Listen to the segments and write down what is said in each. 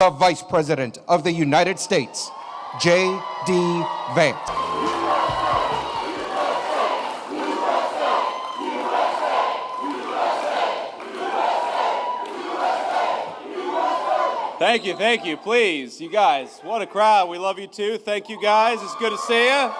the Vice President of the United States, J.D. Vance. Thank you. Please, you guys, what a crowd. We love you too. Thank you guys. It's good to see you.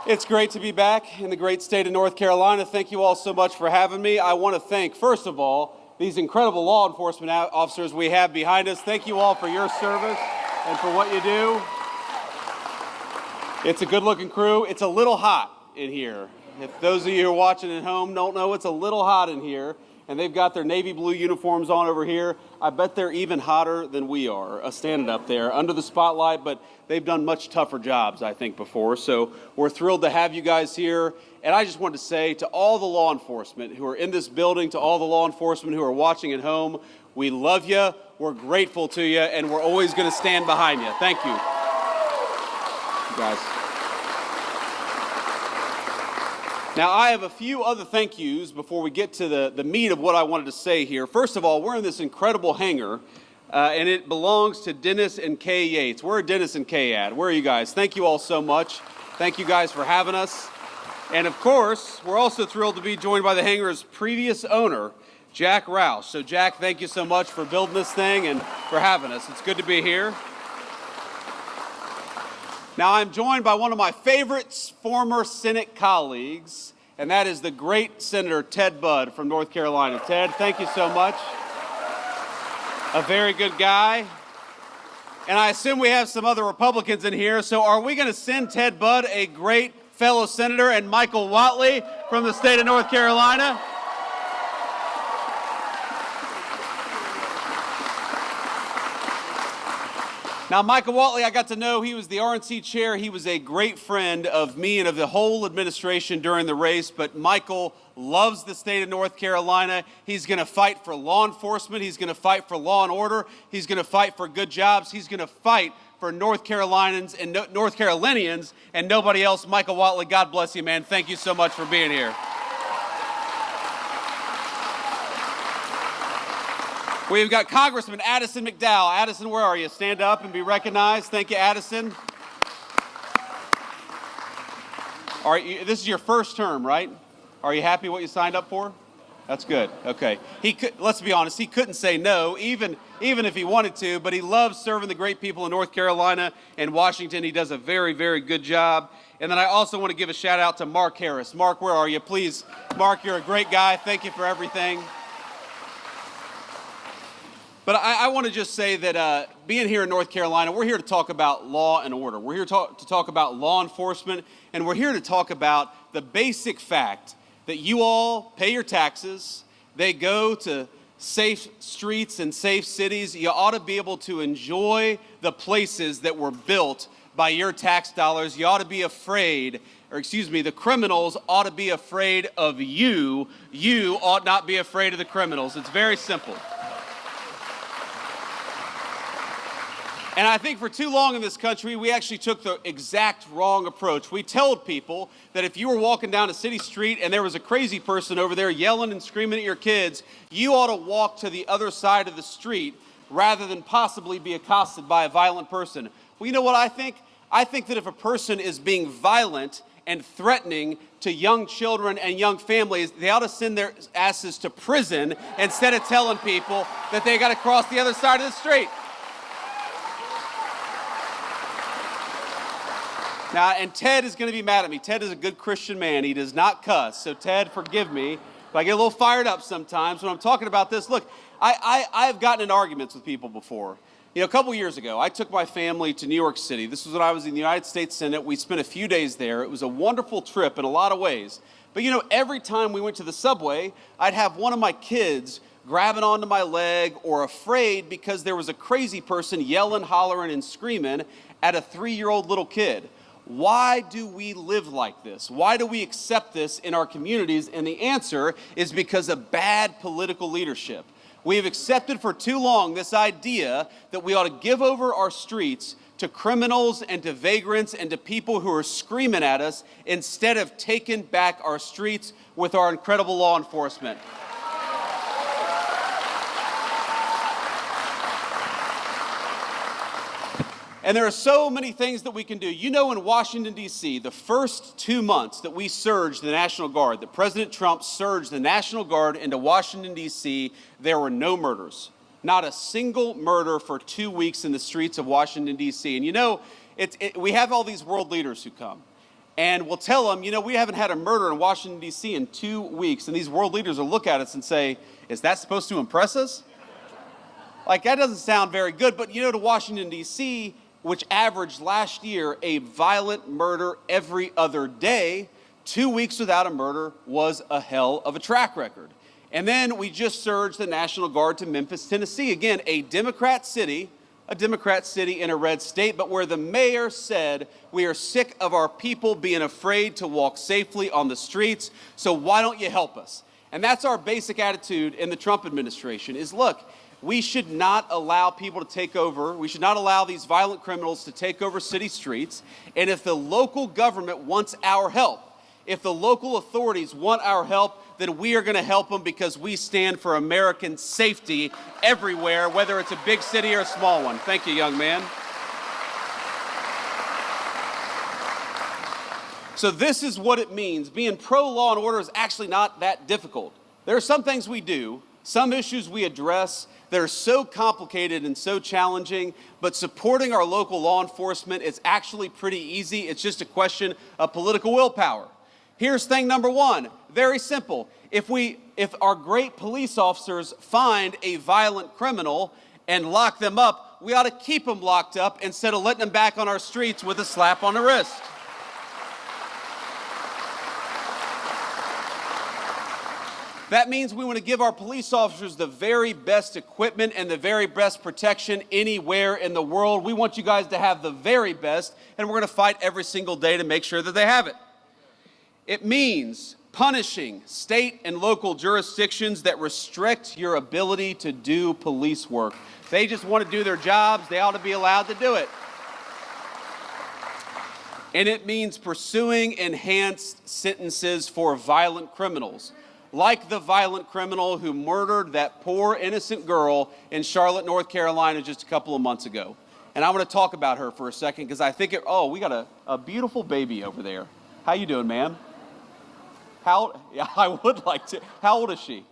It's great to be back in the great state of North Carolina. Thank you all so much for having me. I want to thank, first of all, these incredible law enforcement officers we have behind us. Thank you all for your service and for what you do. It's a good-looking crew. It's a little hot in here. If those of you who are watching at home don't know, it's a little hot in here. And they've got their navy blue uniforms on over here. I bet they're even hotter than we are, standing up there under the spotlight, but they've done much tougher jobs, I think, before. So we're thrilled to have you guys here. And I just wanted to say to all the law enforcement who are in this building, to all the law enforcement who are watching at home, we love you, we're grateful to you, and we're always going to stand behind you. Thank you. You guys. Now, I have a few other thank yous before we get to the meat of what I wanted to say here. First of all, we're in this incredible hangar, and it belongs to Dennis and Kay Yates. Where are Dennis and Kay at? Where are you guys? Thank you all so much. Thank you guys for having us. And of course, we're also thrilled to be joined by the hangar's previous owner, Jack Rouse. So Jack, thank you so much for building this thing and for having us. It's good to be here. Now, I'm joined by one of my favorite former Senate colleagues, and that is the great Senator Ted Budd from North Carolina. Ted, thank you so much. A very good guy. And I assume we have some other Republicans in here, so are we going to send Ted Budd a great fellow senator and Michael Whatley from the state of North Carolina? Now, Michael Whatley, I got to know, he was the RNC chair. He was a great friend of me and of the whole administration during the race, but Michael loves the state of North Carolina. He's going to fight for law enforcement. He's going to fight for law and order. He's going to fight for good jobs. He's going to fight for North Carolinians and nobody else. Michael Whatley, God bless you, man. Thank you so much for being here. We've got Congressman Addison McDowell. Addison, where are you? Stand up and be recognized. Thank you, Addison. All right, this is your first term, right? Are you happy what you signed up for? That's good. Okay. Let's be honest, he couldn't say no, even if he wanted to, but he loves serving the great people in North Carolina and Washington. He does a very, very good job. And then I also want to give a shout out to Mark Harris. Mark, where are you? Please, Mark, you're a great guy. Thank you for everything. But I want to just say that being here in North Carolina, we're here to talk about law and order. We're here to talk about law enforcement, and we're here to talk about the basic fact that you all pay your taxes, they go to safe streets and safe cities. You ought to be able to enjoy the places that were built by your tax dollars. You ought to be afraid, the criminals ought to be afraid of you. You ought not be afraid of the criminals. It's very simple. And I think for too long in this country, we actually took the exact wrong approach. We told people that if you were walking down a city street and there was a crazy person over there yelling and screaming at your kids, you ought to walk to the other side of the street rather than possibly be accosted by a violent person. Well, you know what I think? I think that if a person is being violent and threatening to young children and young families, they ought to send their asses to prison instead of telling people that they got to cross the other side of the street. Now, and Ted is going to be mad at me. Ted is a good Christian man. He does not cuss. So, Ted, forgive me. But I get a little fired up sometimes when I'm talking about this. Look, I've gotten in arguments with people before. You know, a couple years ago, I took my family to New York City. This was when I was in the United States Senate. We spent a few days there. It was a wonderful trip in a lot of ways. But, you know, every time we went to the subway, I'd have one of my kids grabbing onto my leg or afraid because there was a crazy person yelling, hollering, and screaming at a 3-year-old little kid. Why do we live like this? Why do we accept this in our communities? And the answer is because of bad political leadership. We have accepted for too long this idea that we ought to give over our streets to criminals and to vagrants and to people who are screaming at us instead of taking back our streets with our incredible law enforcement. And there are so many things that we can do. You know, in Washington, D.C., the first 2 months that we surged the National Guard, that President Trump surged the National Guard into Washington, D.C., there were no murders. Not a single murder for 2 weeks in the streets of Washington, D.C. And you know, we have all these world leaders who come. And we'll tell them, you know, we haven't had a murder in Washington, D.C. in 2 weeks. And these world leaders will look at us and say, is that supposed to impress us? Like, that doesn't sound very good. But you know, to Washington, D.C., which averaged last year a violent murder every other day, 2 weeks without a murder was a hell of a track record. And then we just surged the National Guard to Memphis, Tennessee. Again, a Democrat city in a red state, but where the mayor said, we are sick of our people being afraid to walk safely on the streets, so why don't you help us? And that's our basic attitude in the Trump administration is, look, we should not allow people to take over. We should not allow these violent criminals to take over city streets. And if the local government wants our help, if the local authorities want our help, then we are going to help them because we stand for American safety everywhere, whether it's a big city or a small one. Thank you, young man. So this is what it means. Being pro-law and order is actually not that difficult. There are some things we do, some issues we address that are so complicated and so challenging, but supporting our local law enforcement is actually pretty easy. It's just a question of political willpower. Here's thing number one, very simple. If our great police officers find a violent criminal and lock them up, we ought to keep them locked up instead of letting them back on our streets with a slap on the wrist. That means we want to give our police officers the very best equipment and the very best protection anywhere in the world. We want you guys to have the very best, and we're going to fight every single day to make sure that they have it. It means punishing state and local jurisdictions that restrict your ability to do police work. They just want to do their jobs. They ought to be allowed to do it. And it means pursuing enhanced sentences for violent criminals, like the violent criminal who murdered that poor innocent girl in Charlotte, North Carolina just a couple of months ago. And I'm going to talk about her for a second because I think we got a beautiful baby over there. How you doing, ma'am? Yeah, I would like to. How old is she?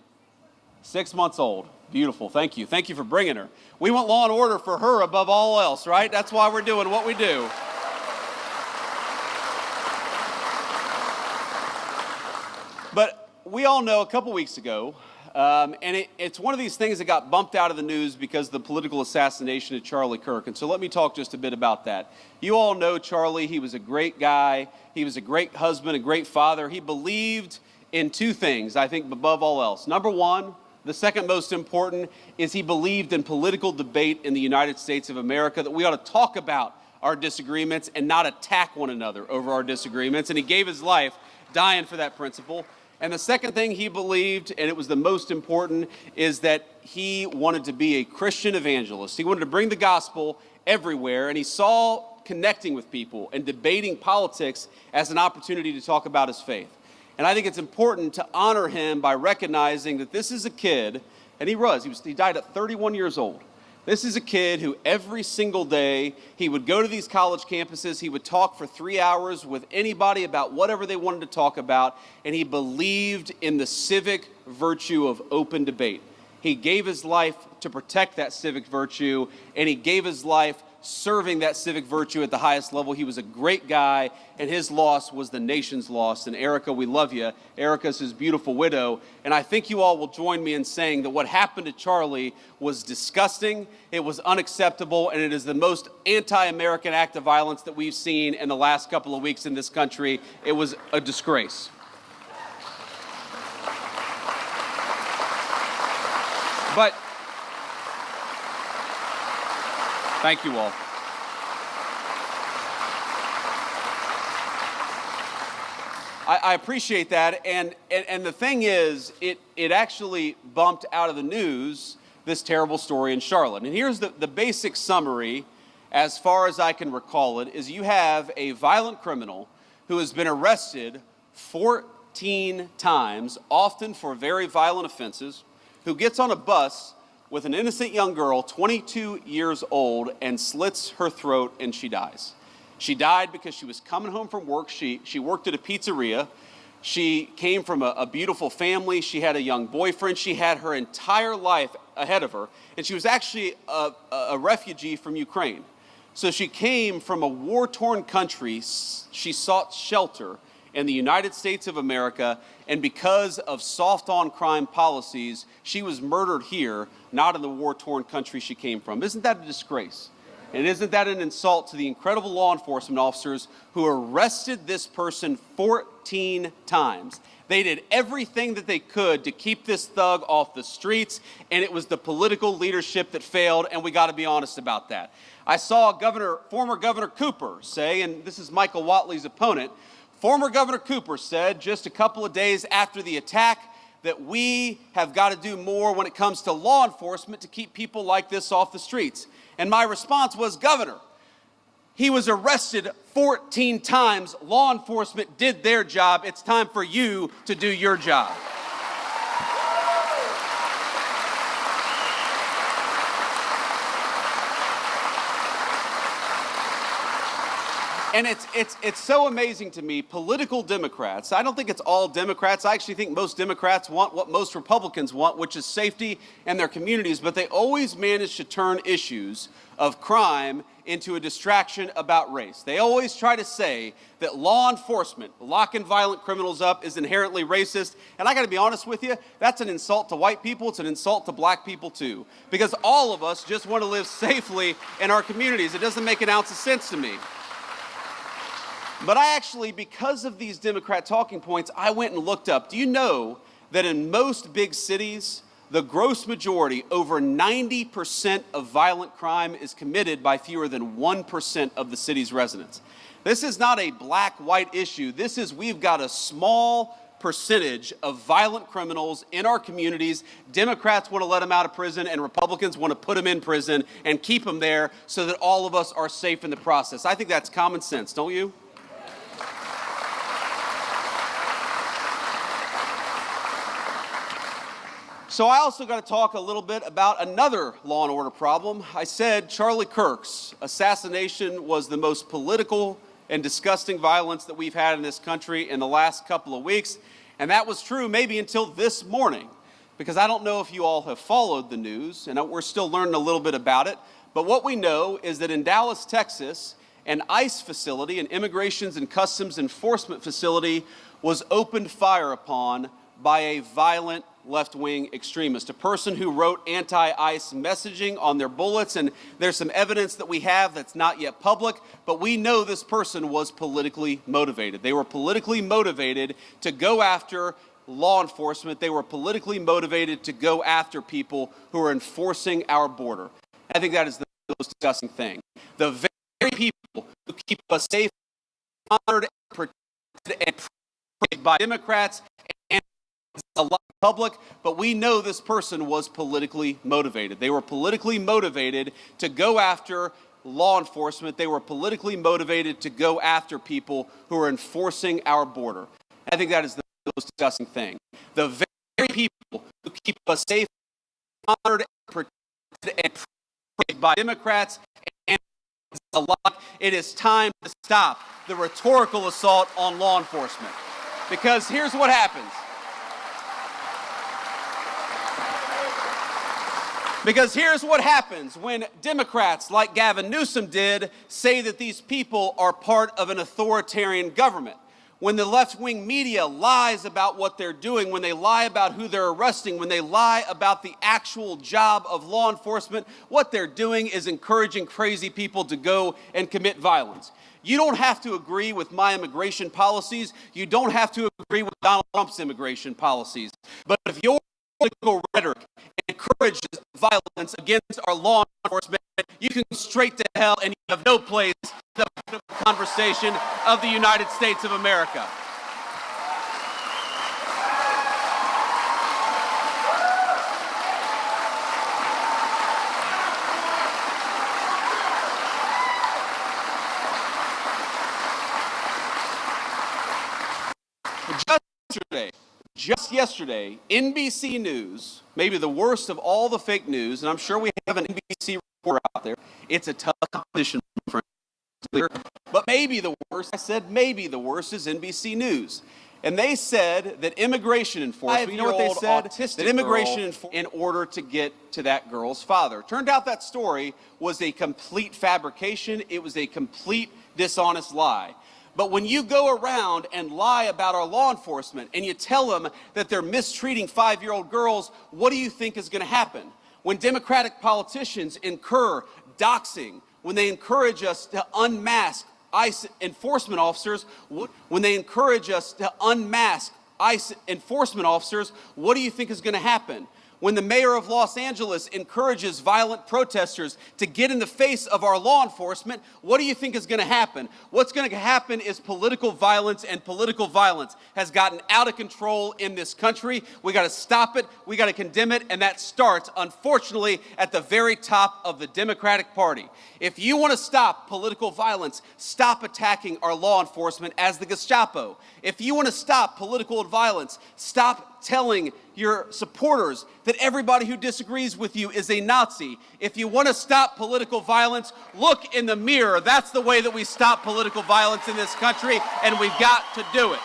6 months old. Beautiful. Thank you. Thank you for bringing her. We want law and order for her above all else, right? That's why we're doing what we do. But we all know a couple weeks ago, and it's one of these things that got bumped out of the news because of the political assassination of Charlie Kirk. And so let me talk just a bit about that. You all know Charlie. He was a great guy. He was a great husband, a great father. He believed in two things, I think, above all else. Number one, the second most important, is he believed in political debate in the United States of America, that we ought to talk about our disagreements and not attack one another over our disagreements. And he gave his life dying for that principle. And the second thing he believed, and it was the most important, is that he wanted to be a Christian evangelist. He wanted to bring the gospel everywhere, and he saw connecting with people and debating politics as an opportunity to talk about his faith. And I think it's important to honor him by recognizing that this is a kid, and he died at 31 years old. This is a kid who every single day, he would go to these college campuses, he would talk for 3 hours with anybody about whatever they wanted to talk about, and he believed in the civic virtue of open debate. He gave his life to protect that civic virtue, and he gave his life serving that civic virtue at the highest level. He was a great guy, and his loss was the nation's loss. And Erica, we love you. Erica's his beautiful widow. And I think you all will join me in saying that what happened to Charlie was disgusting, it was unacceptable, and it is the most anti-American act of violence that we've seen in the last couple of weeks in this country. It was a disgrace. But thank you all. I appreciate that, and the thing is, it actually bumped out of the news this terrible story in Charlotte. And here's the basic summary, as far as I can recall it, is you have a violent criminal who has been arrested 14 times, often for very violent offenses, who gets on a bus with an innocent young girl, 22 years old, and slits her throat and she dies. She died because she was coming home from work. She worked at a pizzeria. She came from a beautiful family. She had a young boyfriend. She had her entire life ahead of her. And she was actually a refugee from Ukraine. So she came from a war-torn country. She sought shelter in the United States of America, and because of soft-on-crime policies, she was murdered here, not in the war-torn country she came from. Isn't that a disgrace? And isn't that an insult to the incredible law enforcement officers who arrested this person 14 times? They did everything that they could to keep this thug off the streets, and it was the political leadership that failed, and we got to be honest about that. I saw former Governor Cooper say, and this is Michael Whatley's opponent, former Governor Cooper said just a couple of days after the attack that we have got to do more when it comes to law enforcement to keep people like this off the streets. And my response was, Governor, he was arrested 14 times. Law enforcement did their job. It's time for you to do your job. And it's so amazing to me, political Democrats, I don't think it's all Democrats. I actually think most Democrats want what most Republicans want, which is safety in their communities, but they always manage to turn issues of crime into a distraction about race. They always try to say that law enforcement, locking violent criminals up, is inherently racist. And I got to be honest with you, that's an insult to white people. It's an insult to black people too, because all of us just want to live safely in our communities. It doesn't make an ounce of sense to me. But I actually, because of these Democrat talking points, I went and looked up. Do you know that in most big cities, the gross majority, over 90% of violent crime is committed by fewer than 1% of the city's residents? This is not a black-white issue. This is, we've got a small percentage of violent criminals in our communities. Democrats want to let them out of prison, and Republicans want to put them in prison and keep them there so that all of us are safe in the process. I think that's common sense, don't you? So I also got to talk a little bit about another law and order problem. I said Charlie Kirk's assassination was the most political and disgusting violence that we've had in this country in the last couple of weeks. And that was true maybe until this morning, because I don't know if you all have followed the news, and we're still learning a little bit about it. But what we know is that in Dallas, Texas, an ICE facility, an Immigrations and Customs Enforcement facility, was opened fire upon by a violent left-wing extremist, a person who wrote anti-ICE messaging on their bullets, and there's some evidence that we have that's not yet public, but we know this person was politically motivated. They were politically motivated to go after law enforcement. They were politically motivated to go after people who are enforcing our border. I think that is the most disgusting thing. The very people who keep us safe, honored, and protected, and praised by Democrats and a lot of public, but we know this person was politically motivated. They were politically motivated to go after law enforcement. They were politically motivated to go after people who are enforcing our border. I think that is the most disgusting thing. The very people who keep us safe, honored, and protected, and praised by Democrats and a lot. It is time to stop the rhetorical assault on law enforcement. Because here's what happens. Because here's what happens when Democrats, like Gavin Newsom did, say that these people are part of an authoritarian government. When the left-wing media lies about what they're doing, when they lie about who they're arresting, when they lie about the actual job of law enforcement, what they're doing is encouraging crazy people to go and commit violence. You don't have to agree with my immigration policies. You don't have to agree with Donald Trump's immigration policies. But if your political rhetoric encourages violence against our law enforcement, you can go straight to hell, and you have no place in the conversation of the United States of America. Just yesterday, NBC News, maybe the worst of all the fake news, and I'm sure we have an NBC reporter out there. It's a tough competition, but maybe the worst, I said maybe the worst, is NBC News. And they said that immigration enforcement, you know what they said? That immigration in order to get to that girl's father. Turned out that story was a complete fabrication. It was a complete dishonest lie. But when you go around and lie about our law enforcement and you tell them that they're mistreating 5-year-old girls, what do you think is going to happen? When Democratic politicians incur doxing, when they encourage us to unmask ICE enforcement officers, what do you think is going to happen? When the mayor of Los Angeles encourages violent protesters to get in the face of our law enforcement, what do you think is going to happen? What's going to happen is political violence, and political violence has gotten out of control in this country. We got to stop it. We got to condemn it. And that starts, unfortunately, at the very top of the Democratic Party. If you want to stop political violence, stop attacking our law enforcement as the Gestapo. If you want to stop political violence, stop telling your supporters that everybody who disagrees with you is a Nazi. If you want to stop political violence, look in the mirror. That's the way that we stop political violence in this country, and we've got to do it.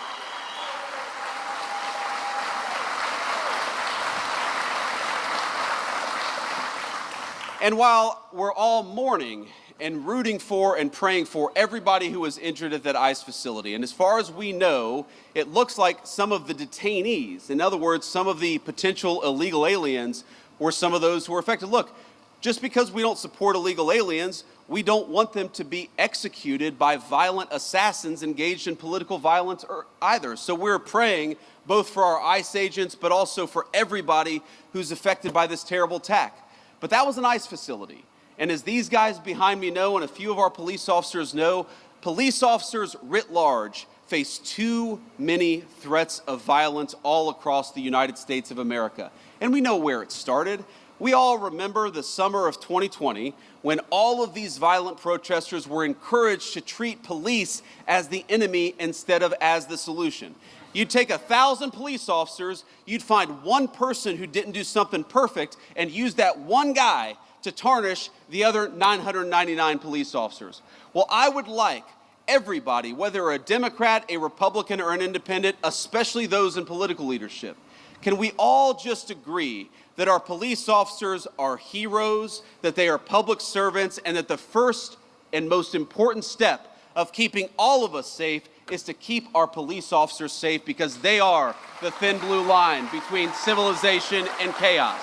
And while we're all mourning and rooting for and praying for everybody who was injured at that ICE facility, and as far as we know, it looks like some of the detainees, in other words, some of the potential illegal aliens, were some of those who were affected. Look, just because we don't support illegal aliens, we don't want them to be executed by violent assassins engaged in political violence either. So we're praying both for our ICE agents, but also for everybody who's affected by this terrible attack. But that was an ICE facility. And as these guys behind me know, and a few of our police officers know, police officers writ large face too many threats of violence all across the United States of America. And we know where it started. We all remember the summer of 2020 when all of these violent protesters were encouraged to treat police as the enemy instead of as the solution. You'd take 1,000 police officers, you'd find one person who didn't do something perfect and use that one guy to tarnish the other 999 police officers. Well, I would like everybody, whether a Democrat, a Republican, or an independent, especially those in political leadership, can we all just agree that our police officers are heroes, that they are public servants, and that the first and most important step of keeping all of us safe is to keep our police officers safe, because they are the thin blue line between civilization and chaos.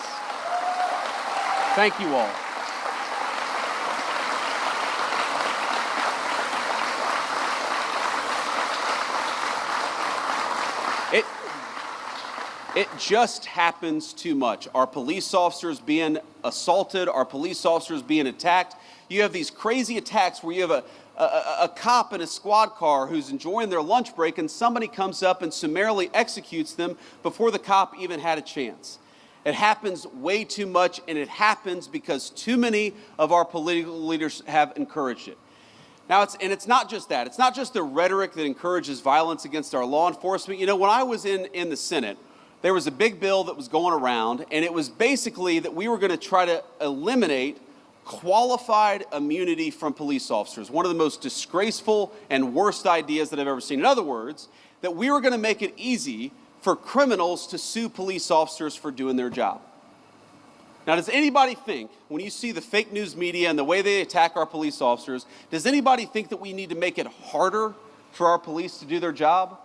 Thank you all. It just happens too much. Our police officers being assaulted, our police officers being attacked. You have these crazy attacks where you have a cop in a squad car who's enjoying their lunch break, and somebody comes up and summarily executes them before the cop even had a chance. It happens way too much, and it happens because too many of our political leaders have encouraged it. Now, it's not just that. It's not just the rhetoric that encourages violence against our law enforcement. You know, when I was in the Senate, there was a big bill that was going around, and it was basically that we were going to try to eliminate qualified immunity from police officers, one of the most disgraceful and worst ideas that I've ever seen. In other words, that we were going to make it easy for criminals to sue police officers for doing their job. Now, does anybody think, when you see the fake news media and the way they attack our police officers, does anybody think that we need to make it harder for our police to do their job?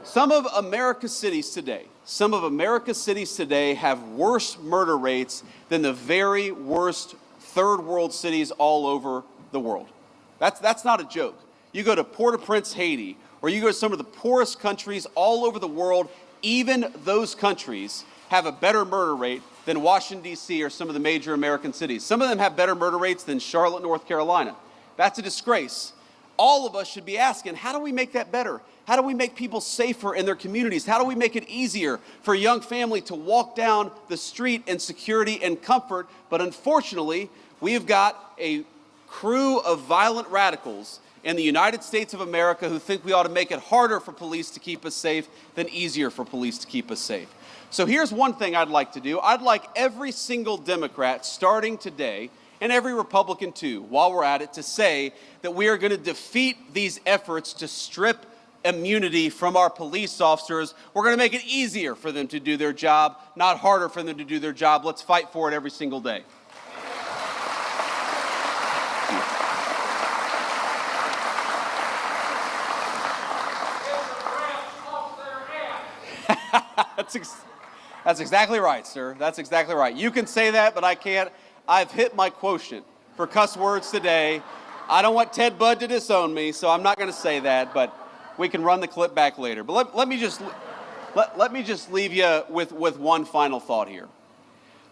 Some of America's cities today have worse murder rates than the very worst third world cities all over the world. That's not a joke. You go to Port-au-Prince, Haiti, or you go to some of the poorest countries all over the world, even those countries have a better murder rate than Washington, D.C. or some of the major American cities. Some of them have better murder rates than Charlotte, North Carolina. That's a disgrace. All of us should be asking, how do we make that better? How do we make people safer in their communities? How do we make it easier for a young family to walk down the street in security and comfort? But unfortunately, we have got a crew of violent radicals in the United States of America who think we ought to make it harder for police to keep us safe than easier for police to keep us safe. So here's one thing I'd like to do. I'd like every single Democrat starting today, and every Republican too, while we're at it, to say that we are going to defeat these efforts to strip immunity from our police officers. We're going to make it easier for them to do their job, not harder for them to do their job. Let's fight for it every single day. That's exactly right, sir. That's exactly right. You can say that, but I can't. I've hit my quotient for cuss words today. I don't want Ted Budd to disown me, so I'm not going to say that, but we can run the clip back later. But let me just leave you with one final thought here.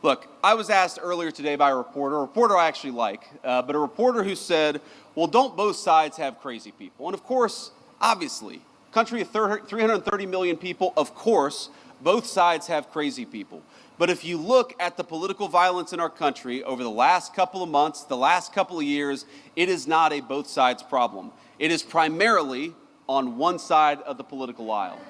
Look, I was asked earlier today by a reporter I actually like, but a reporter who said, well, don't both sides have crazy people? And of course, obviously, country of 330 million people, of course, both sides have crazy people. But if you look at the political violence in our country over the last couple of months, the last couple of years, it is not a both sides problem. It is primarily on one side of the political aisle.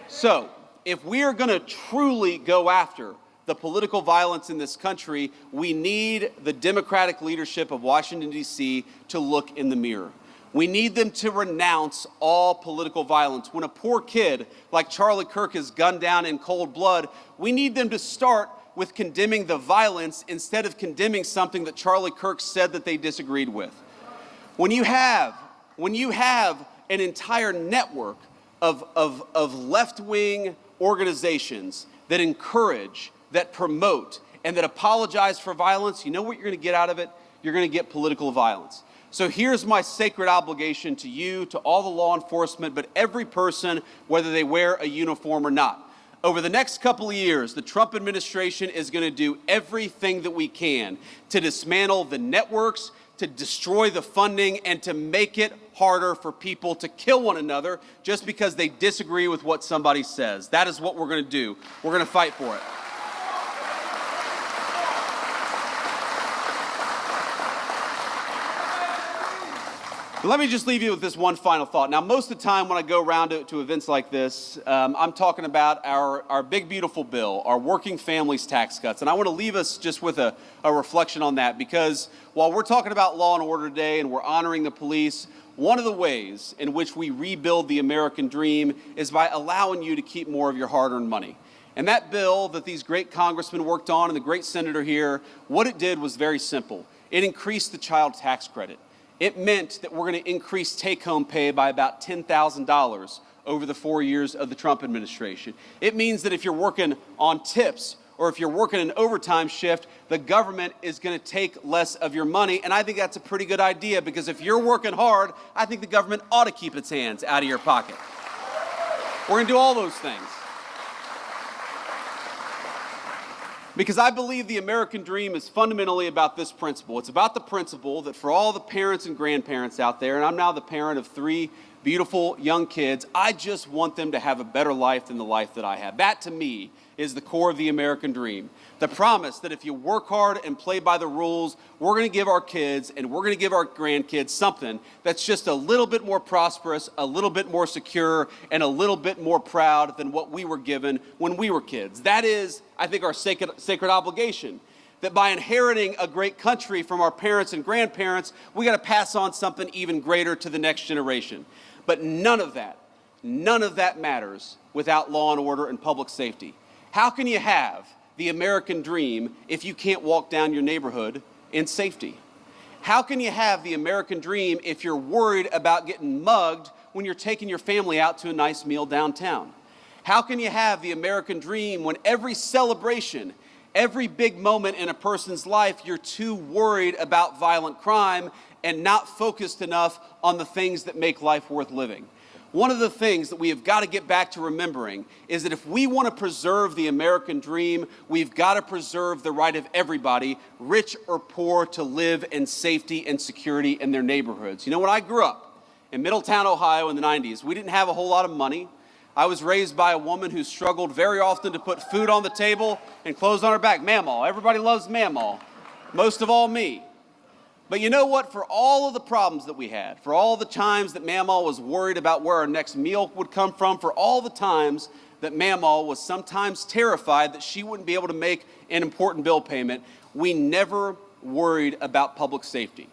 So if we are going to truly go after the political violence in this country, we need the Democratic leadership of Washington, D.C. to look in the mirror. We need them to renounce all political violence. When a poor kid like Charlie Kirk is gunned down in cold blood, we need them to start with condemning the violence instead of condemning something that Charlie Kirk said that they disagreed with. When you have an entire network of left-wing organizations that encourage, that promote, and that apologize for violence, you know what you're going to get out of it? You're going to get political violence. So here's my sacred obligation to you, to all the law enforcement, but every person, whether they wear a uniform or not. Over the next couple of years, the Trump administration is going to do everything that we can to dismantle the networks, to destroy the funding, and to make it harder for people to kill one another just because they disagree with what somebody says. That is what we're going to do. We're going to fight for it. Let me just leave you with this one final thought. Now, most of the time when I go around to events like this, I'm talking about our big, beautiful bill, our working families tax cuts. And I want to leave us just with a reflection on that, because while we're talking about law and order today and we're honoring the police, one of the ways in which we rebuild the American dream is by allowing you to keep more of your hard-earned money. And that bill that these great congressmen worked on and the great senator here, what it did was very simple. It increased the child tax credit. It meant that we're going to increase take-home pay by about $10,000 over the 4 years of the Trump administration. It means that if you're working on tips or if you're working an overtime shift, the government is going to take less of your money. And I think that's a pretty good idea, because if you're working hard, I think the government ought to keep its hands out of your pocket. We're going to do all those things. Because I believe the American dream is fundamentally about this principle. It's about the principle that for all the parents and grandparents out there, and I'm now the parent of 3 beautiful young kids, I just want them to have a better life than the life that I have. That, to me, is the core of the American dream. The promise that if you work hard and play by the rules, we're going to give our kids and we're going to give our grandkids something that's just a little bit more prosperous, a little bit more secure, and a little bit more proud than what we were given when we were kids. That is, I think, our sacred obligation. That by inheriting a great country from our parents and grandparents, we got to pass on something even greater to the next generation. But none of that matters without law and order and public safety. How can you have the American dream if you can't walk down your neighborhood in safety? How can you have the American dream if you're worried about getting mugged when you're taking your family out to a nice meal downtown? How can you have the American dream when every celebration, every big moment in a person's life, you're too worried about violent crime and not focused enough on the things that make life worth living? One of the things that we have got to get back to remembering is that if we want to preserve the American dream, we've got to preserve the right of everybody, rich or poor, to live in safety and security in their neighborhoods. You know, when I grew up in Middletown, Ohio in the 90s, we didn't have a whole lot of money. I was raised by a woman who struggled very often to put food on the table and clothes on her back. Mamaw. Everybody loves Mamaw. Most of all me. But you know what? For all of the problems that we had, for all the times that Mamaw was worried about where our next meal would come from, for all the times that Mamaw was sometimes terrified that she wouldn't be able to make an important bill payment, we never worried about public safety.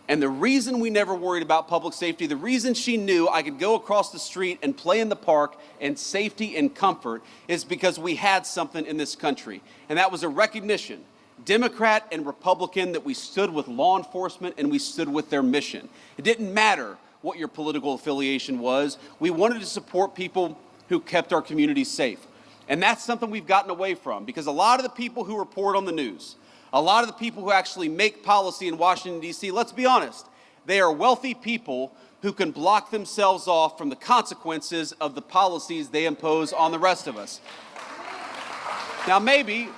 And the reason we never worried about public safety, the reason she knew I could go across the street and play in the park in safety and comfort, is because we had something in this country. And that was a recognition, Democrat and Republican, that we stood with law enforcement and we stood with their mission. It didn't matter what your political affiliation was. We wanted to support people who kept our communities safe. And that's something we've gotten away from, because a lot of the people who report on the news, a lot of the people who actually make policy in Washington, D.C., let's be honest, they are wealthy people who can block themselves off from the consequences of the policies they impose on the rest of us. Now maybe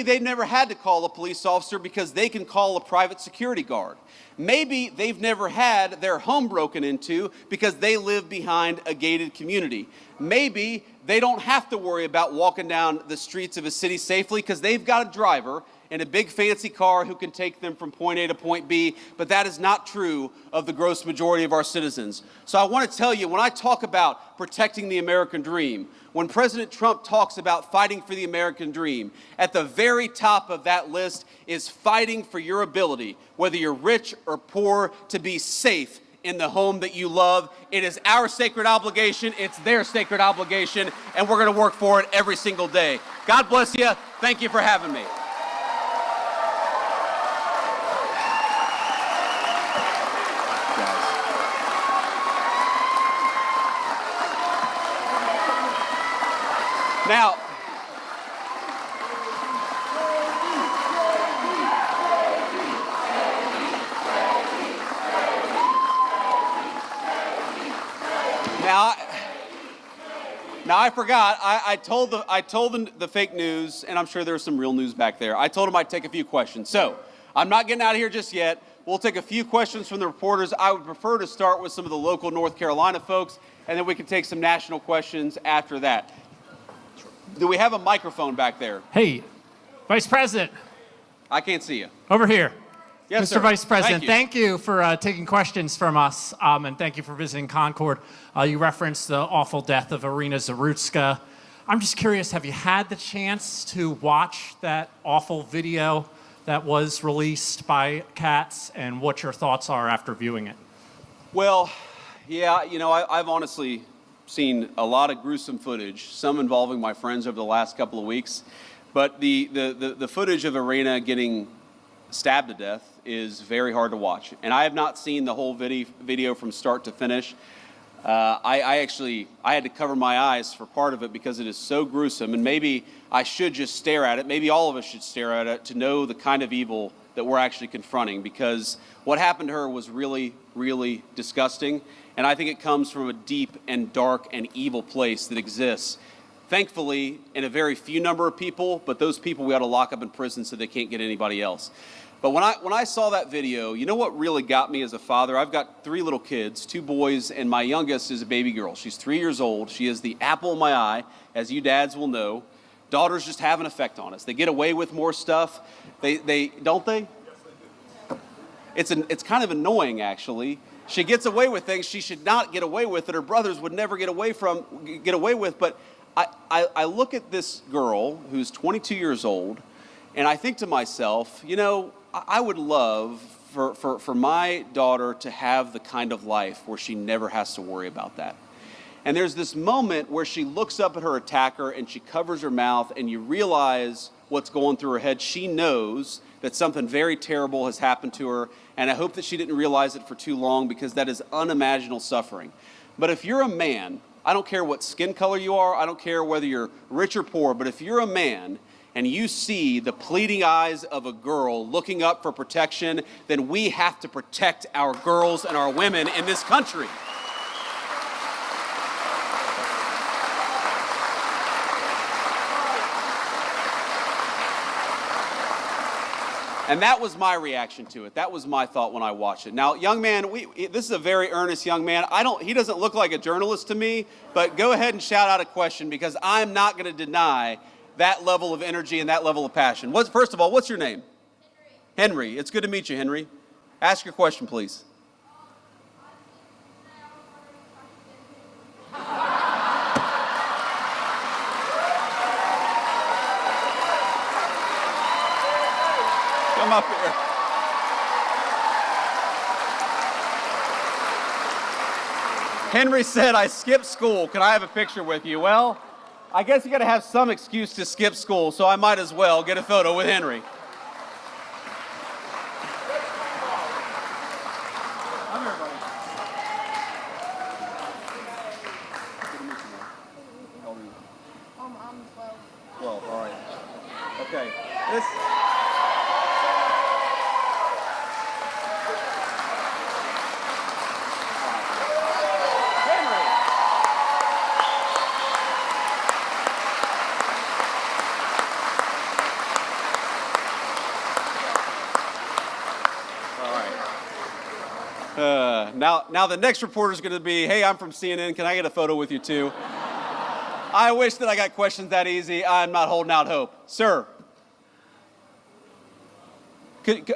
they've never had to call a police officer because they can call a private security guard. Maybe they've never had their home broken into because they live behind a gated community. Maybe they don't have to worry about walking down the streets of a city safely because they've got a driver in a big fancy car who can take them from point A to point B, but that is not true of the gross majority of our citizens. So I want to tell you, when I talk about protecting the American dream, when President Trump talks about fighting for the American dream, at the very top of that list is fighting for your ability, whether you're rich or poor, to be safe in the home that you love. It is our sacred obligation, it's their sacred obligation, and we're going to work for it every single day. God bless you. Thank you for having me. Now, I forgot. I told the fake news, and I'm sure there's some real news back there. I told them I'd take a few questions. So I'm not getting out of here just yet. We'll take a few questions from the reporters. I would prefer to start with some of the local North Carolina folks, and then we can take some national questions after that. Do we have a microphone back there? Hey, Vice President. I can't see you. Over here. Yes, Mr. sir. Vice President, Thank you. thank you for taking questions from us, and thank you for visiting Concord. You referenced the awful death of Iryna Zarutska. I'm just curious, have you had the chance to watch that awful video that was released by Katz, and what your thoughts are after viewing it? Well, yeah, I've honestly seen a lot of gruesome footage, some involving my friends over the last couple of weeks. But the footage of Iryna getting stabbed to death is very hard to watch. And I have not seen the whole video from start to finish. I had to cover my eyes for part of it because it is so gruesome. And maybe I should just stare at it. Maybe all of us should stare at it to know the kind of evil that we're actually confronting, because what happened to her was really, really disgusting. And I think it comes from a deep and dark and evil place that exists, thankfully, in a very few number of people, but those people we ought to lock up in prison so they can't get anybody else. But when I saw that video, you know what really got me as a father? I've got 3 little kids, 2 boys, and my youngest is a baby girl. She's 3 years old. She is the apple of my eye, as you dads will know. Daughters just have an effect on us. They get away with more stuff. They don't they? Yes, they do. It's kind of annoying, actually. She gets away with things she should not get away with, that her brothers would never get away with. But I look at this girl who's 22 years old, and I think to myself, I would love for my daughter to have the kind of life where she never has to worry about that. And there's this moment where she looks up at her attacker and she covers her mouth, and you realize what's going through her head. She knows that something very terrible has happened to her, and I hope that she didn't realize it for too long, because that is unimaginable suffering. But if you're a man, I don't care what skin color you are, I don't care whether you're rich or poor, but if you're a man and you see the pleading eyes of a girl looking up for protection, then we have to protect our girls and our women in this country. And that was my reaction to it. That was my thought when I watched it. Now, young man, this is a very earnest young man. He doesn't look like a journalist to me, but go ahead and shout out a question, because I'm not going to deny that level of energy and that level of passion. First of all, what's your name? Henry. It's good to meet you, Henry. Ask your question, please. Come up here. Henry said, I skipped school. Can I have a picture with you? Well, I guess you got to have some excuse to skip school, so I might as well get a photo with Henry. Come here, buddy. Good to meet you, man. How old are you? I'm 12. 12, all right. Okay. This... Now the next reporter is going to be, hey, I'm from CNN. Can I get a photo with you too? I wish that I got questions that easy. I'm not holding out hope. Sir, can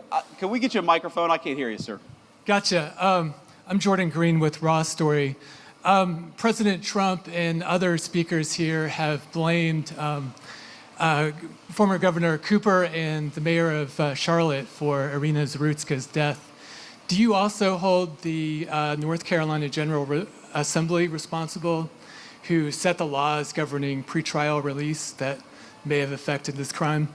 we get you a microphone? I can't hear you, sir. Gotcha. I'm Jordan Green with Raw Story. President Trump and other speakers here have blamed former Governor Cooper and the mayor of Charlotte for Iryna Zarutska's death. Do you also hold the North Carolina General Assembly responsible, who set the laws governing pretrial release that may have affected this crime?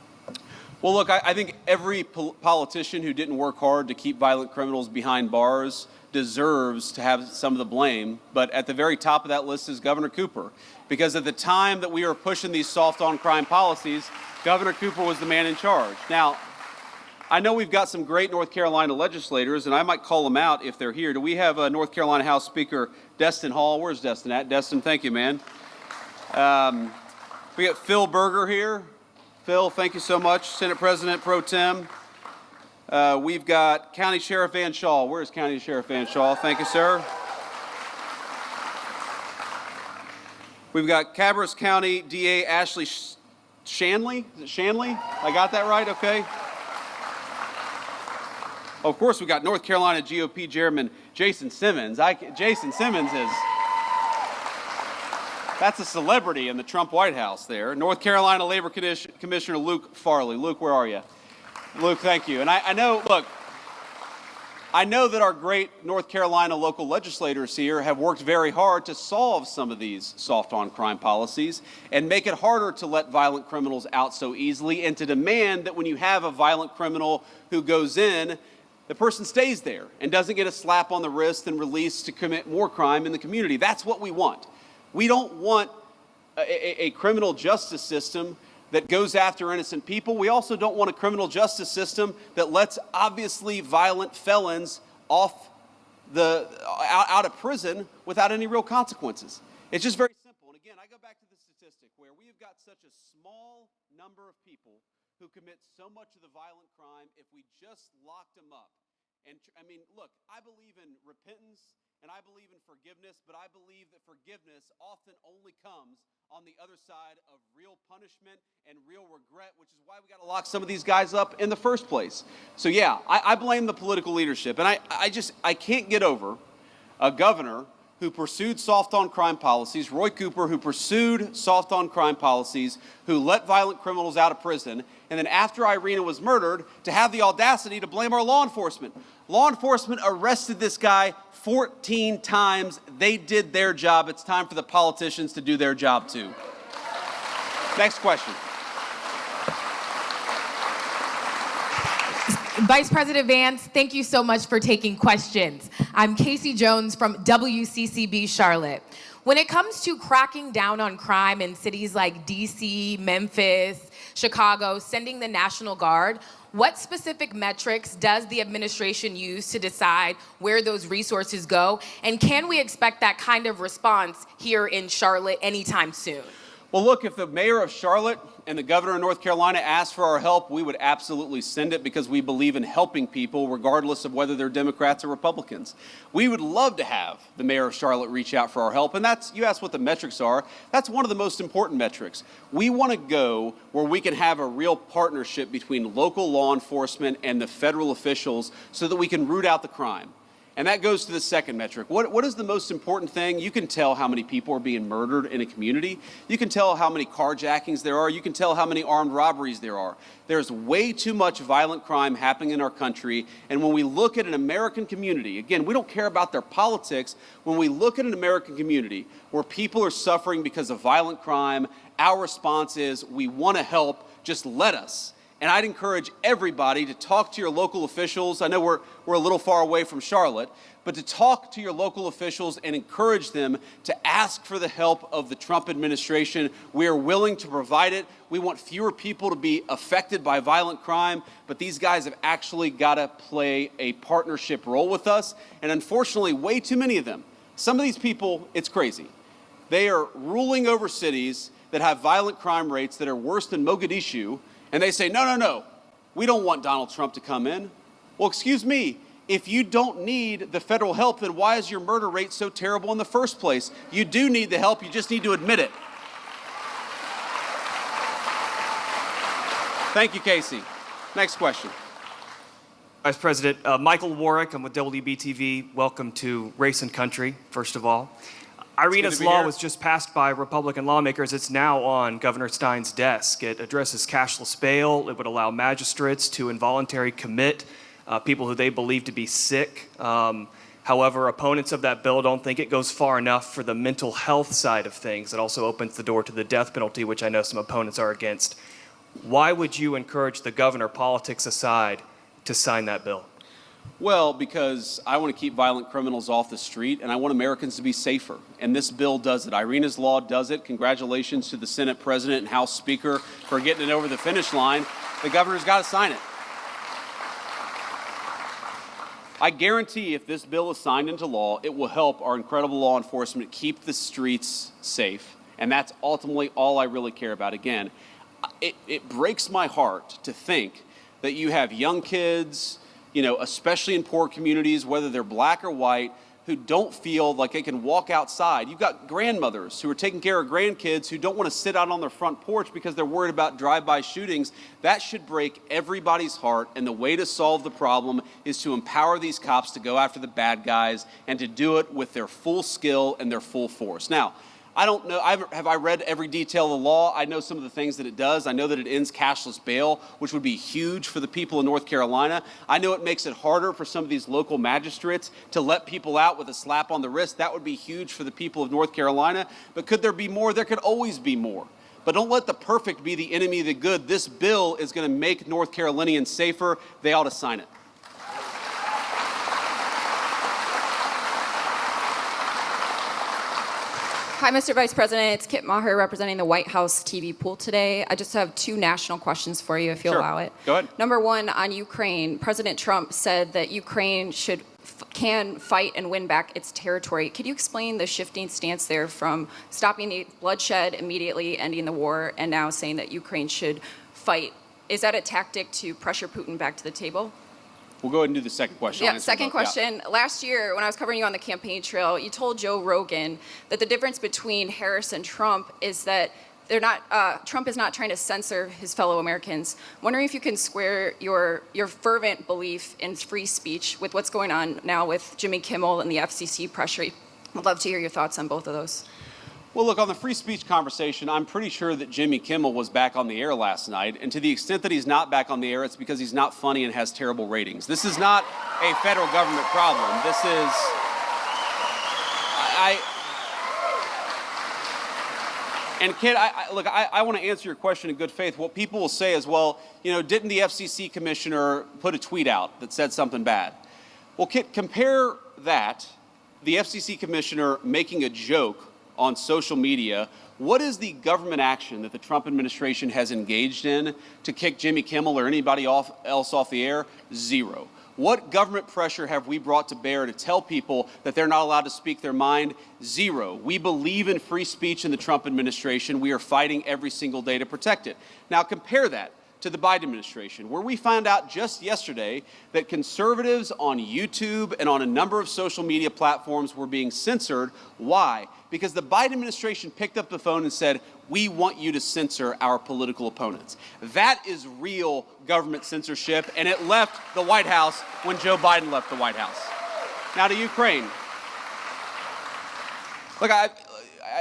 Well, look, I think every politician who didn't work hard to keep violent criminals behind bars deserves to have some of the blame. But at the very top of that list is Governor Cooper. Because at the time that we were pushing these soft-on-crime policies, Governor Cooper was the man in charge. Now, I know we've got some great North Carolina legislators, and I might call them out if they're here. Do we have a North Carolina House Speaker, Destin Hall? Where's Destin at? Destin, thank you, man. We got Phil Berger here. Phil, thank you so much. Senate President Pro Tem. We've got County Sheriff Van Shaw. Where's County Sheriff Van Shaw? Thank you, sir. We've got Cabarrus County DA Ashley Shanley. Is it Shanley? I got that right? Okay. Of course, we got North Carolina GOP Chairman Jason Simmons. Jason Simmons that's a celebrity in the Trump White House there. North Carolina Labor Commissioner Luke Farley. Luke, where are you? Luke, thank you. And I know that our great North Carolina local legislators here have worked very hard to solve some of these soft-on-crime policies and make it harder to let violent criminals out so easily, and to demand that when you have a violent criminal who goes in, the person stays there and doesn't get a slap on the wrist and released to commit more crime in the community. That's what we want. We don't want a criminal justice system that goes after innocent people. We also don't want a criminal justice system that lets obviously violent felons out of prison without any real consequences. It's just very simple. And again, I go back to the statistic where we have got such a small number of people who commit so much of the violent crime. If we just locked them up, and I mean, look, I believe in repentance and I believe in forgiveness, but I believe that forgiveness often only comes on the other side of real punishment and real regret, which is why we got to lock some of these guys up in the first place. So yeah, I blame the political leadership, and I can't get over a governor who pursued soft-on-crime policies, Roy Cooper, who pursued soft-on-crime policies, who let violent criminals out of prison, and then after Iryna was murdered, to have the audacity to blame our law enforcement. Law enforcement arrested this guy 14 times. They did their job. It's time for the politicians to do their job too. Next question. Vice President Vance, thank you so much for taking questions. I'm Casey Jones from WCCB Charlotte. When it comes to cracking down on crime in cities like DC, Memphis, Chicago, sending the National Guard, what specific metrics does the administration use to decide where those resources go? And can we expect that kind of response here in Charlotte anytime soon? Well, look, if the mayor of Charlotte and the governor of North Carolina asked for our help, we would absolutely send it because we believe in helping people regardless of whether they're Democrats or Republicans. We would love to have the mayor of Charlotte reach out for our help, and that's, you asked what the metrics are, that's one of the most important metrics. We want to go where we can have a real partnership between local law enforcement and the federal officials so that we can root out the crime. And that goes to the second metric. What is the most important thing? You can tell how many people are being murdered in a community. You can tell how many carjackings there are. You can tell how many armed robberies there are. There's way too much violent crime happening in our country. And when we look at an American community, again, we don't care about their politics. When we look at an American community where people are suffering because of violent crime, our response is we want to help, just let us. And I'd encourage everybody to talk to your local officials. I know we're a little far away from Charlotte, but to talk to your local officials and encourage them to ask for the help of the Trump administration. We are willing to provide it. We want fewer people to be affected by violent crime, but these guys have actually got to play a partnership role with us. And unfortunately, way too many of them. Some of these people, it's crazy. They are ruling over cities that have violent crime rates that are worse than Mogadishu. And they say, no, we don't want Donald Trump to come in. Well, excuse me, if you don't need the federal help, then why is your murder rate so terrible in the first place? You do need the help, you just need to admit it. Thank you, Casey. Next question. Vice President, Michael Warwick, I'm with WBTV. Welcome to Race and Country, first of all. Iryna's law was just passed by Republican lawmakers. It's now on Governor Stein's desk. It addresses cashless bail. It would allow magistrates to involuntarily commit people who they believe to be sick. However, opponents of that bill don't think it goes far enough for the mental health side of things. It also opens the door to the death penalty, which I know some opponents are against. Why would you encourage the governor, politics aside, to sign that bill? Well, because I want to keep violent criminals off the street, and I want Americans to be safer. And this bill does it. Iryna's law does it. Congratulations to the Senate President and House Speaker for getting it over the finish line. The governor's got to sign it. I guarantee if this bill is signed into law, it will help our incredible law enforcement keep the streets safe. And that's ultimately all I really care about. Again, it breaks my heart to think that you have young kids, you know, especially in poor communities, whether they're black or white, who don't feel like they can walk outside. You've got grandmothers who are taking care of grandkids who don't want to sit out on their front porch because they're worried about drive-by shootings. That should break everybody's heart, and the way to solve the problem is to empower these cops to go after the bad guys and to do it with their full skill and their full force. Now, I don't know, have I read every detail of the law? I know some of the things that it does. I know that it ends cashless bail, which would be huge for the people in North Carolina. I know it makes it harder for some of these local magistrates to let people out with a slap on the wrist. That would be huge for the people of North Carolina. But could there be more? There could always be more. But don't let the perfect be the enemy of the good. This bill is going to make North Carolinians safer. They ought to sign it. Hi, Mr. Vice President. It's Kit Maher representing the White House TV pool today. I just have two national questions for you, if you'll allow it. Go ahead. Number one, on Ukraine, President Trump said that Ukraine can fight and win back its territory. Could you explain the shifting stance there from stopping the bloodshed immediately, ending the war, and now saying that Ukraine should fight? Is that a tactic to pressure Putin back to the table? We'll go ahead and do the second question. Yeah, second question. Last year, when I was covering you on the campaign trail, you told Joe Rogan that the difference between Harris and Trump is that Trump is not trying to censor his fellow Americans. Wondering if you can square your fervent belief in free speech with what's going on now with Jimmy Kimmel and the FCC pressure. I'd love to hear your thoughts on both of those. Well, look, on the free speech conversation, I'm pretty sure that Jimmy Kimmel was back on the air last night. And to the extent that he's not back on the air, it's because he's not funny and has terrible ratings. This is not a federal government problem. This is... And Kit, I want to answer your question in good faith. What people will say is, well, you know, didn't the FCC commissioner put a tweet out that said something bad? Well, Kit, compare that, the FCC commissioner making a joke on social media. What is the government action that the Trump administration has engaged in to kick Jimmy Kimmel or anybody else off the air? Zero. What government pressure have we brought to bear to tell people that they're not allowed to speak their mind? Zero. We believe in free speech in the Trump administration. We are fighting every single day to protect it. Now compare that to the Biden administration, where we found out just yesterday that conservatives on YouTube and on a number of social media platforms were being censored. Why? Because the Biden administration picked up the phone and said, we want you to censor our political opponents. That is real government censorship, and it left the White House when Joe Biden left the White House. Now to Ukraine. Look,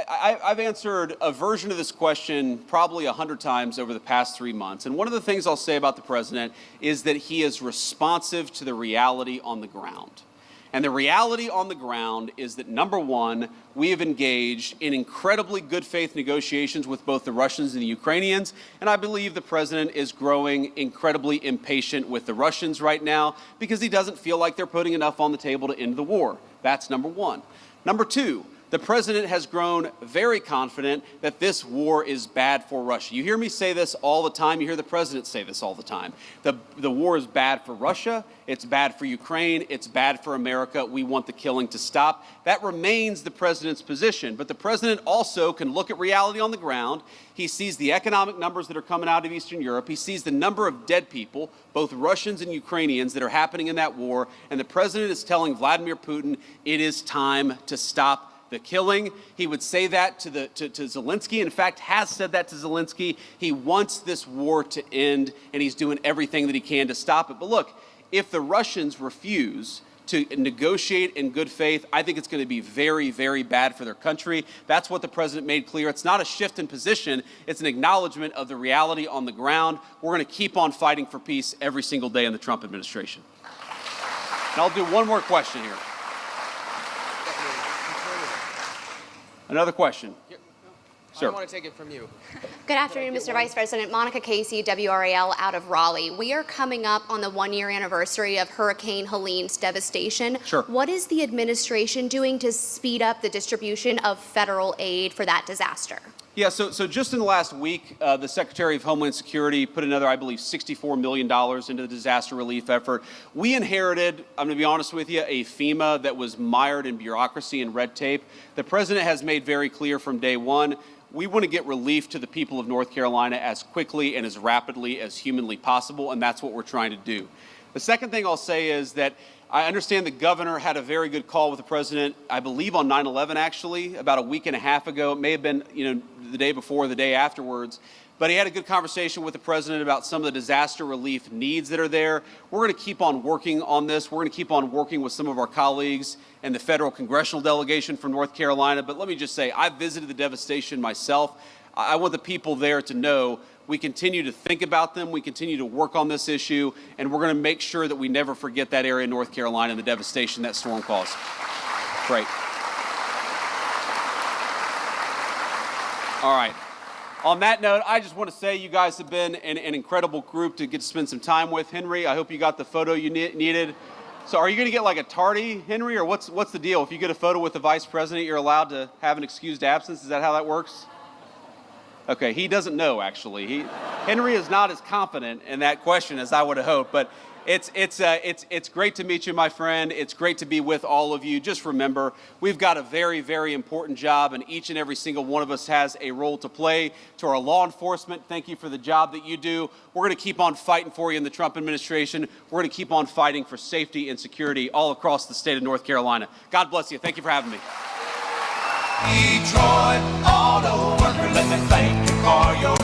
I've answered a version of this question probably 100 times over the past 3 months. And one of the things I'll say about the president is that he is responsive to the reality on the ground. And the reality on the ground is that, number one, we have engaged in incredibly good faith negotiations with both the Russians and the Ukrainians. And I believe the president is growing incredibly impatient with the Russians right now because he doesn't feel like they're putting enough on the table to end the war. That's number one. Number two, the president has grown very confident that this war is bad for Russia. You hear me say this all the time. You hear the president say this all the time. The war is bad for Russia. It's bad for Ukraine. It's bad for America. We want the killing to stop. That remains the president's position. But the president also can look at reality on the ground. He sees the economic numbers that are coming out of Eastern Europe. He sees the number of dead people, both Russians and Ukrainians, that are happening in that war. And the president is telling Vladimir Putin it is time to stop the killing. He would say that to Zelensky. In fact, has said that to Zelensky. He wants this war to end, and he's doing everything that he can to stop it. But look, if the Russians refuse to negotiate in good faith, I think it's going to be very, very bad for their country. That's what the president made clear. It's not a shift in position. It's an acknowledgement of the reality on the ground. We're going to keep on fighting for peace every single day in the Trump administration. And I'll do one more question here. Another question. Sir. I want to take it from you. Good afternoon, Mr. Vice President. Monica Casey, WRAL out of Raleigh. We are coming up on the one-year anniversary of Hurricane Helene's devastation. Sure. What is the administration doing to speed up the distribution of federal aid for that disaster? Yeah, so just in the last week, the Secretary of Homeland Security put another, I believe, $64 million into the disaster relief effort. We inherited, I'm going to be honest with you, a FEMA that was mired in bureaucracy and red tape. The president has made very clear from day one, we want to get relief to the people of North Carolina as quickly and as rapidly as humanly possible, and that's what we're trying to do. The second thing I'll say is that I understand the governor had a very good call with the president, I believe on 9/11 actually, about a week and a half ago. It may have been, the day before, the day afterwards. But he had a good conversation with the president about some of the disaster relief needs that are there. We're going to keep on working on this. We're going to keep on working with some of our colleagues and the federal congressional delegation from North Carolina. But let me just say, I visited the devastation myself. I want the people there to know we continue to think about them, we continue to work on this issue, and we're going to make sure that we never forget that area of North Carolina and the devastation that storm caused. Great. All right. On that note, I just want to say you guys have been an incredible group to get to spend some time with. Henry, I hope you got the photo you needed. So are you going to get like a tardy, Henry, or what's the deal? If you get a photo with the vice president, you're allowed to have an excused absence? Is that how that works? Okay, he doesn't know, actually. Henry is not as confident in that question as I would have hoped, but it's great to meet you, my friend. It's great to be with all of you. Just remember, we've got a very, very important job, and each and every single one of us has a role to play. To our law enforcement, thank you for the job that you do. We're going to keep on fighting for you in the Trump administration. We're going to keep on fighting for safety and security all across the state of North Carolina. God bless you. Thank you for having me. Detroit Auto Worker, let me thank you for your